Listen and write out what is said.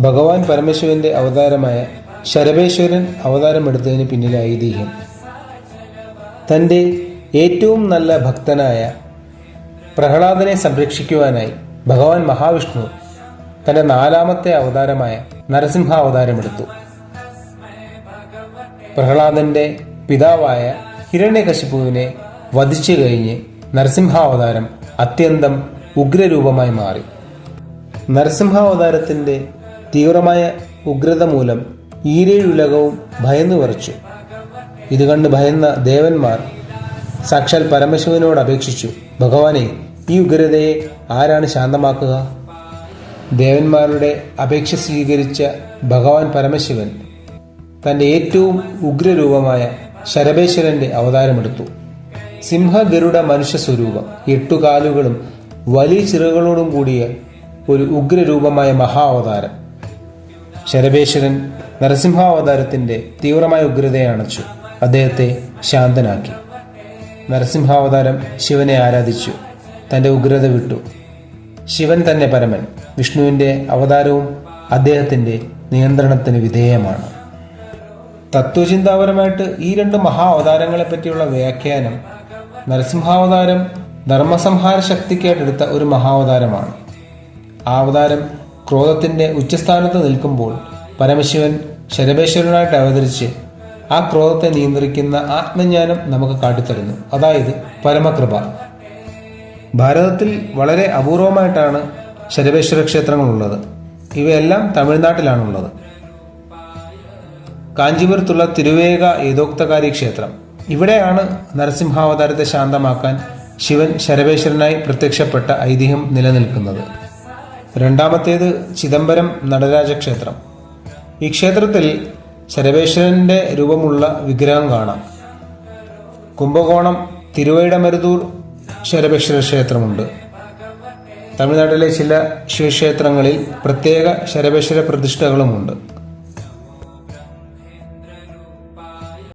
ഭഗവാൻ പരമശിവന്റെ അവതാരമായ ശരഭേശ്വരൻ അവതാരമെടുത്തതിന് പിന്നിലെ ഐതിഹ്യം. തൻ്റെ ഏറ്റവും നല്ല ഭക്തനായ പ്രഹ്ലാദനെ സംരക്ഷിക്കുവാനായി ഭഗവാൻ മഹാവിഷ്ണു തൻ്റെ 4ാമത്തെ അവതാരമായ നരസിംഹാവതാരമെടുത്തു. പ്രഹ്ലാദന്റെ പിതാവായ ഹിരണ്യകശിപുവിനെ വധിച്ചു കഴിഞ്ഞ് നരസിംഹാവതാരം അത്യന്തം ഉഗ്രരൂപമായി മാറി. നരസിംഹാവതാരത്തിൻ്റെ തീവ്രമായ ഉഗ്രത മൂലം ഈരേഴുലകവും ഭയന്നു വിറച്ചു. ഇത് കണ്ട് ഭയന്ന ദേവന്മാർ സാക്ഷാൽ പരമശിവനോട് അപേക്ഷിച്ചു, ഭഗവാനെ, ഈ ഉഗ്രതയെ ആരാണ് ശാന്തമാക്കുക? ദേവന്മാരുടെ അപേക്ഷ സ്വീകരിച്ച ഭഗവാൻ പരമശിവൻ തൻ്റെ ഏറ്റവും ഉഗ്രരൂപമായ ശരഭേശ്വരന്റെ അവതാരമെടുത്തു. സിംഹഗരുഡ മനുഷ്യ സ്വരൂപം, 8 കാലുകളും വലിയ ചിറകുകളോടും കൂടിയ ഒരു ഉഗ്രരൂപമായ മഹാവതാരം. ശരഭേശ്വരൻ നരസിംഹാവതാരത്തിന്റെ തീവ്രമായ ഉഗ്രതയെ അണച്ചു അദ്ദേഹത്തെ ശാന്തനാക്കി. നരസിംഹാവതാരം ശിവനെ ആരാധിച്ചു, തൻ്റെ ഉഗ്രത വിട്ടു. ശിവൻ തന്നെ പരമൻ, വിഷ്ണുവിൻ്റെ അവതാരവും അദ്ദേഹത്തിൻ്റെ നിയന്ത്രണത്തിന് വിധേയമാണ്. തത്വചിന്താപരമായിട്ട് ഈ 2 മഹാ അവതാരങ്ങളെ പറ്റിയുള്ള വ്യാഖ്യാനം, നരസിംഹാവതാരം ധർമ്മസംഹാര ശക്തിക്കായിട്ടെടുത്ത ഒരു മഹാവതാരമാണ്. ആ അവതാരം ക്രോധത്തിൻ്റെ ഉച്ചസ്ഥാനത്ത് നിൽക്കുമ്പോൾ പരമശിവൻ ശരഭേശ്വരനായിട്ട് അവതരിച്ച് ആ ക്രോധത്തെ നിയന്ത്രിക്കുന്ന ആത്മജ്ഞാനം നമുക്ക് കാട്ടിത്തരുന്നു, അതായത് പരമകൃപ. ഭാരതത്തിൽ വളരെ അപൂർവമായിട്ടാണ് ശരഭേശ്വര ക്ഷേത്രങ്ങളുള്ളത്. ഇവയെല്ലാം തമിഴ്നാട്ടിലാണുള്ളത്. കാഞ്ചീപുരത്തുള്ള തിരുവേഗ ഏതോക്തകാരി ക്ഷേത്രം, ഇവിടെയാണ് നരസിംഹാവതാരത്തെ ശാന്തമാക്കാൻ ശിവൻ ശരഭേശ്വരനായി പ്രത്യക്ഷപ്പെട്ട ഐതിഹ്യം നിലനിൽക്കുന്നത്. 2ാമത്തേത് ചിദംബരം നടരാജ ക്ഷേത്രം. ഈ ക്ഷേത്രത്തിൽ ശരഭേശ്വരന്റെ രൂപമുള്ള വിഗ്രഹം കാണാം. കുംഭകോണം തിരുവൈടമരുതൂർ ശരഭേശ്വര ക്ഷേത്രമുണ്ട്. തമിഴ്നാട്ടിലെ ചില ശിവക്ഷേത്രങ്ങളിൽ പ്രത്യേക ശരഭേശ്വര പ്രതിഷ്ഠകളുമുണ്ട്.